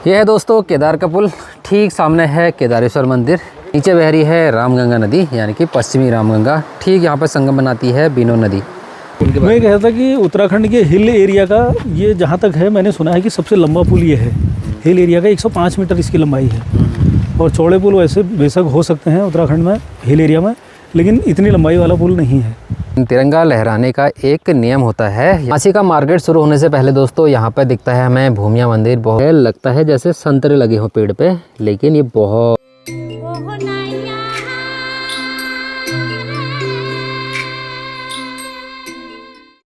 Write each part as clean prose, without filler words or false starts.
यह है दोस्तों केदार का पुल। ठीक सामने है केदारेश्वर मंदिर, नीचे बह रही है रामगंगा नदी यानी कि पश्चिमी रामगंगा। ठीक यहाँ पर संगम बनाती है बीनो नदी। मैं कह रहा था कि उत्तराखंड के हिल एरिया का ये जहाँ तक है मैंने सुना है कि सबसे लंबा पुल ये है। हिल एरिया का 105 मीटर इसकी लंबाई है और चौड़े पुल वैसे बेशक हो सकते हैं उत्तराखंड में हिल एरिया में, लेकिन इतनी लंबाई वाला पुल नहीं है। तिरंगा लहराने का एक नियम होता है। झांसी का मार्केट शुरू होने से पहले दोस्तों यहाँ पर दिखता है हमें भूमिया मंदिर। बहुत लगता है जैसे संतरे लगे हो पेड़ पे, लेकिन ये बहुत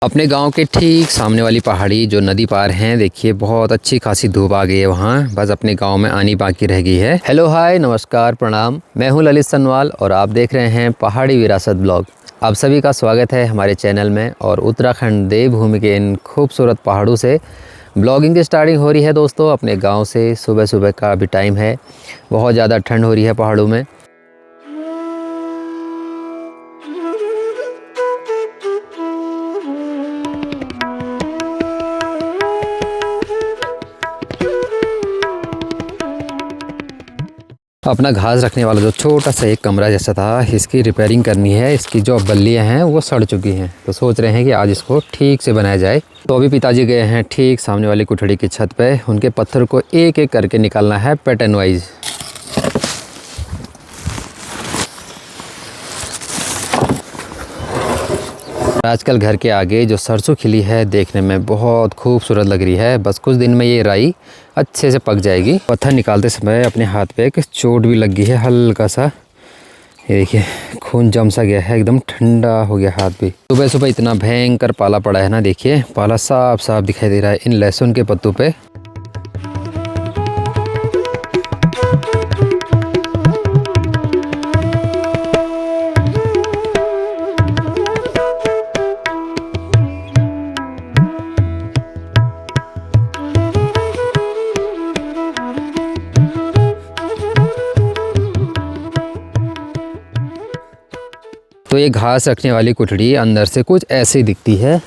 अपने गांव के ठीक सामने वाली पहाड़ी जो नदी पार हैं, देखिए बहुत अच्छी खासी धूप आ गई है वहाँ। बस अपने गांव में आनी बाकी रह गई है। हेलो हाय नमस्कार प्रणाम, मैं हूँ ललित सनवाल और आप देख रहे हैं पहाड़ी विरासत ब्लॉग। आप सभी का स्वागत है हमारे चैनल में। और उत्तराखंड देवभूमि के इन खूबसूरत पहाड़ों से ब्लॉगिंग की स्टार्टिंग हो रही है दोस्तों अपने गाँव से। सुबह सुबह का अभी टाइम है, बहुत ज़्यादा ठंड हो रही है पहाड़ों में। अपना घास रखने वाला जो छोटा सा एक कमरा जैसा था, इसकी रिपेयरिंग करनी है। इसकी जो बल्लियाँ हैं वो सड़ चुकी हैं, तो सोच रहे हैं कि आज इसको ठीक से बनाया जाए। तो अभी पिताजी गए हैं ठीक सामने वाली कुठड़ी की छत पे। उनके पत्थर को एक एक करके निकालना है पैटर्न वाइज। आजकल घर के आगे जो सरसों खिली है देखने में बहुत खूबसूरत लग रही है। बस कुछ दिन में ये राई अच्छे से पक जाएगी। पत्थर निकालते समय अपने हाथ पे एक चोट भी लग गई है हल्का सा। ये देखिए खून जम सा गया है, एकदम ठंडा हो गया हाथ भी। सुबह सुबह इतना भयंकर पाला पड़ा है ना, देखिए पाला साफ साफ दिखाई दे रहा है इन लहसुन के पत्तों पे। तो ये घास रखने वाली कुठड़ी अंदर से कुछ ऐसे दिखती है।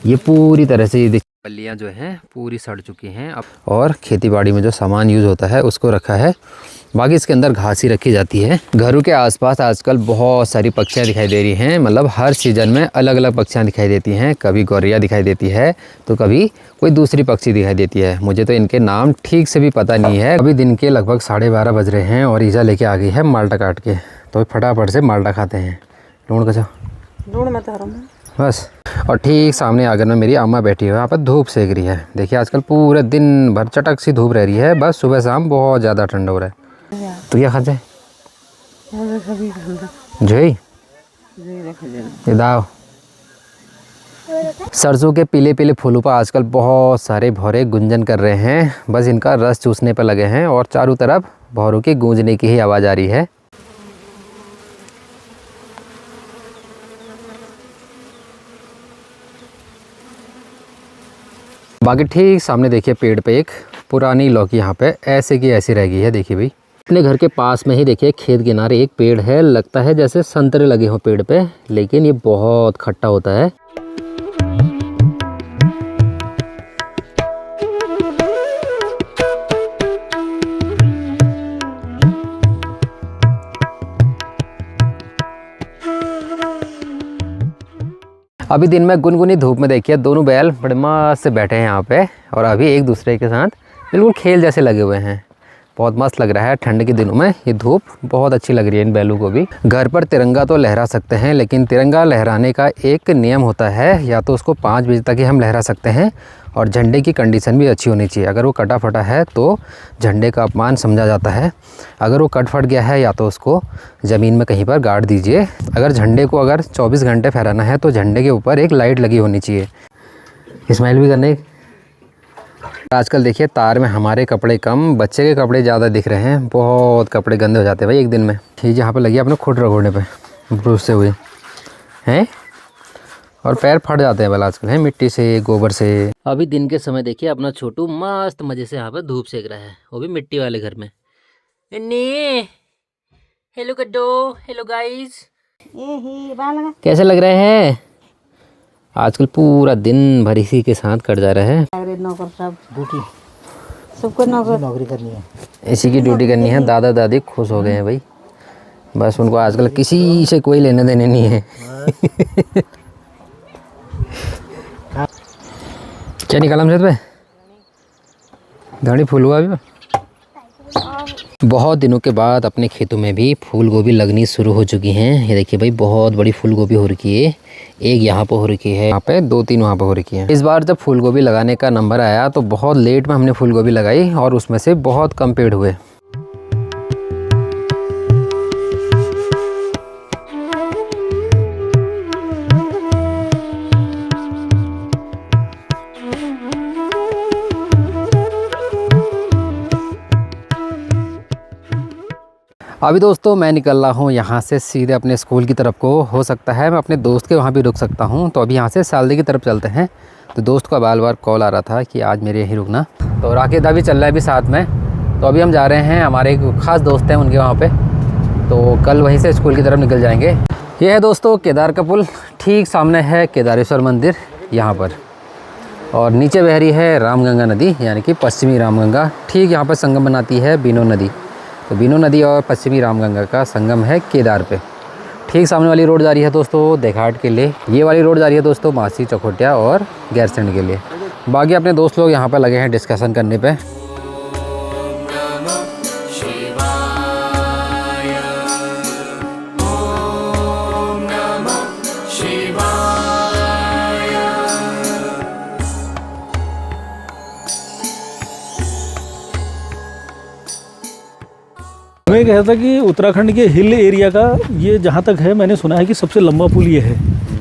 ये पूरी तरह से बल्लियाँ जो हैं पूरी सड़ चुकी हैं अब, और खेतीबाड़ी में जो सामान यूज़ होता है उसको रखा है। बाकी इसके अंदर घास ही रखी जाती है। घरों के आसपास आजकल बहुत सारी पक्षियाँ दिखाई दे रही हैं। मतलब हर सीज़न में अलग अलग पक्षियाँ दिखाई देती हैं। कभी गौरैया दिखाई देती है तो कभी कोई दूसरी पक्षी दिखाई देती है। मुझे तो इनके नाम ठीक से भी पता नहीं है। अभी दिन के लगभग 12:30 बज रहे हैं और ईजा लेके आ गई है माल्टा काट के। तो फटाफट से माल्टा खाते हैं। ढूंढ का ढूंढ मत आ रहा हूँ बस। और ठीक सामने आंगन में मेरी अम्मा बैठी है, यहाँ पर धूप सेक रही है। देखिए आजकल पूरे दिन भर चटक सी धूप रह रही है। बस सुबह शाम बहुत ज़्यादा ठंड हो रहा है। तो क्या खा जाए जय दाव। सरसों के पीले पीले फूलों पर आजकल बहुत सारे भौरे गुंजन कर रहे हैं। बस इनका रस चूसने पर लगे हैं और चारों तरफ भौरों की गूंजने की ही आवाज़ आ रही है। बाकी ठीक सामने देखिए पेड़ पे एक पुरानी लौकी यहाँ पे ऐसे की ऐसी रह गई है। देखिए भाई अपने घर के पास में ही देखिए खेत किनारे एक पेड़ है। लगता है जैसे संतरे लगे हो पेड़ पे, लेकिन ये बहुत खट्टा होता है। अभी दिन में गुनगुनी धूप में देखिए दोनों बैल बड़े मस्त से बैठे हैं यहाँ पे और अभी एक दूसरे के साथ बिल्कुल खेल जैसे लगे हुए हैं। बहुत मस्त लग रहा है ठंड के दिनों में। ये धूप बहुत अच्छी लग रही है इन बैलों को भी। घर पर तिरंगा तो लहरा सकते हैं, लेकिन तिरंगा लहराने का एक नियम होता है। या तो उसको 5 बजे तक ही हम लहरा सकते हैं और झंडे की कंडीशन भी अच्छी होनी चाहिए। अगर वो कटा फटा है तो झंडे का अपमान समझा जाता है। अगर वो कट फट गया है या तो उसको ज़मीन में कहीं पर गाड़ दीजिए। अगर झंडे को 24 घंटे फहराना है तो झंडे के ऊपर एक लाइट लगी होनी चाहिए। स्माइल भी करने। आजकल देखिए तार में हमारे कपड़े कम, बच्चे के कपड़े ज़्यादा दिख रहे हैं। बहुत कपड़े गंदे हो जाते हैं भाई एक दिन में। ठीक यहाँ पे लगी अपने खुद रगड़ने पे ब्रश से हुए हैं और पैर फट जाते हैं वाला आजकल है मिट्टी से गोबर से। अभी दिन के समय देखिए अपना छोटू मस्त मज़े से यहाँ पे धूप सेक रहा है, वो भी मिट्टी वाले घर में। हेलो कड्डो, हेलो गाइस, कैसे लग रहे हैं? आजकल पूरा दिन भर इसी के साथ कट जा रहा है। सबको नौकरी करनी है। इसी की ड्यूटी करनी है। दादा दादी खुश हो गए हैं भाई, बस उनको आजकल किसी से कोई लेने देने नहीं है। क्या निकाला हमसे पे धनी फूल हुआ अभी। बहुत दिनों के बाद अपने खेतों में भी फूल गोभी लगनी शुरू हो चुकी हैं। ये देखिए भाई, बहुत बड़ी फूल गोभी हो रखी है। एक यहाँ पे हो रखी है, यहाँ पे 2-3 वहाँ पे हो रखी है। इस बार जब फूल गोभी लगाने का नंबर आया तो बहुत लेट में हमने फूल गोभी लगाई और उसमें से बहुत कम पेड़ हुए। अभी दोस्तों मैं निकल रहा हूँ यहाँ से सीधे अपने स्कूल की तरफ को। हो सकता है मैं अपने दोस्त के वहाँ भी रुक सकता हूँ। तो अभी यहाँ से सालदी की तरफ चलते हैं। तो दोस्त का बार बार कॉल आ रहा था कि आज मेरे यहीं रुकना, तो राकेश दा भी चल रहा है अभी साथ में। तो अभी हम जा रहे हैं, हमारे एक ख़ास दोस्त हैं उनके वहाँ पर, तो कल वहीं से स्कूल की तरफ निकल जाएँगे। ये है दोस्तों केदार का पुल, ठीक सामने है केदारेश्वर मंदिर यहाँ पर, और नीचे बह रही है रामगंगा नदी, यानी कि पश्चिमी रामगंगा। ठीक यहाँ पर संगम बनाती है बीनो नदी। तो बीनो नदी और पश्चिमी रामगंगा का संगम है केदार पे। ठीक सामने वाली रोड जा रही है दोस्तों देखाट के लिए। ये वाली रोड जा रही है दोस्तों मासी, चकोटिया और गैरसैंण के लिए। बाकी अपने दोस्त लोग यहाँ पर लगे हैं डिस्कशन करने पे। मैं कह रहा था कि उत्तराखंड के हिल एरिया का ये जहाँ तक है, मैंने सुना है कि सबसे लंबा पुल ये है।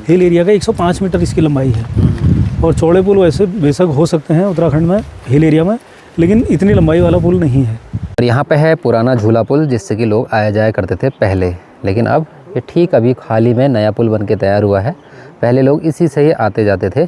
हिल एरिया का 105 मीटर इसकी लंबाई है। और चौड़े पुल वैसे बेशक हो सकते हैं उत्तराखंड में हिल एरिया में, लेकिन इतनी लंबाई वाला पुल नहीं है। और यहाँ पे है पुराना झूला पुल, जिससे कि लोग आया जाया करते थे पहले, लेकिन अब ये ठीक अभी हाल ही में नया पुल बन के तैयार हुआ है। पहले लोग इसी से ही आते जाते थे।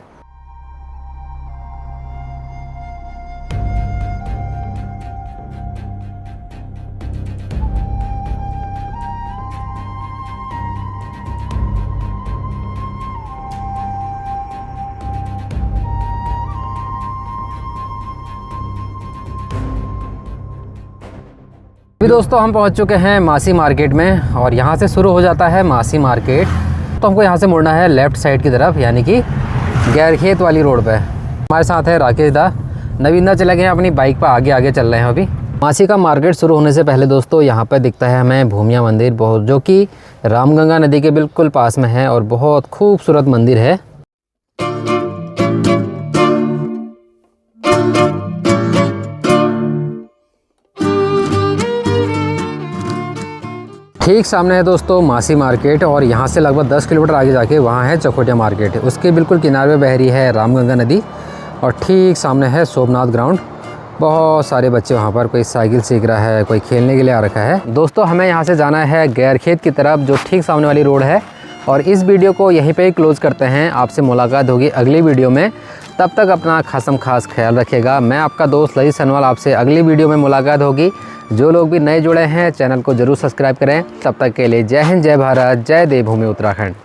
अभी दोस्तों हम पहुंच चुके हैं मासी मार्केट में, और यहाँ से शुरू हो जाता है मासी मार्केट। तो हमको यहाँ से मुड़ना है लेफ़्ट साइड की तरफ, यानी कि गैरखेत वाली रोड पे। हमारे साथ है राकेश दा, नवीन दा चले गए हैं अपनी बाइक पर, आगे आगे चल रहे हैं अभी। मासी का मार्केट शुरू होने से पहले दोस्तों यहाँ पर दिखता है हमें भूमिया मंदिर, बहुत जो कि रामगंगा नदी के बिल्कुल पास में है और बहुत खूबसूरत मंदिर है। ठीक सामने है दोस्तों मासी मार्केट, और यहाँ से लगभग 10 किलोमीटर आगे जाके वहाँ है चकोटिया मार्केट। उसके बिल्कुल किनारे पे बह रही है रामगंगा नदी, और ठीक सामने है सोमनाथ ग्राउंड। बहुत सारे बच्चे वहाँ पर, कोई साइकिल सीख रहा है, कोई खेलने के लिए आ रखा है। दोस्तों हमें यहाँ से जाना है गैरखेत की तरफ, जो ठीक सामने वाली रोड है। और इस वीडियो को यहीं पर ही क्लोज़ करते हैं। आपसे मुलाकात होगी अगली वीडियो में, तब तक अपना खास ख्याल रखिएगा। मैं आपका दोस्त ललित सनवाल, आपसे अगली वीडियो में मुलाकात होगी। जो लोग भी नए जुड़े हैं चैनल को ज़रूर सब्सक्राइब करें। तब तक के लिए जय हिंद, जय भारत, जय देवभूमि उत्तराखंड।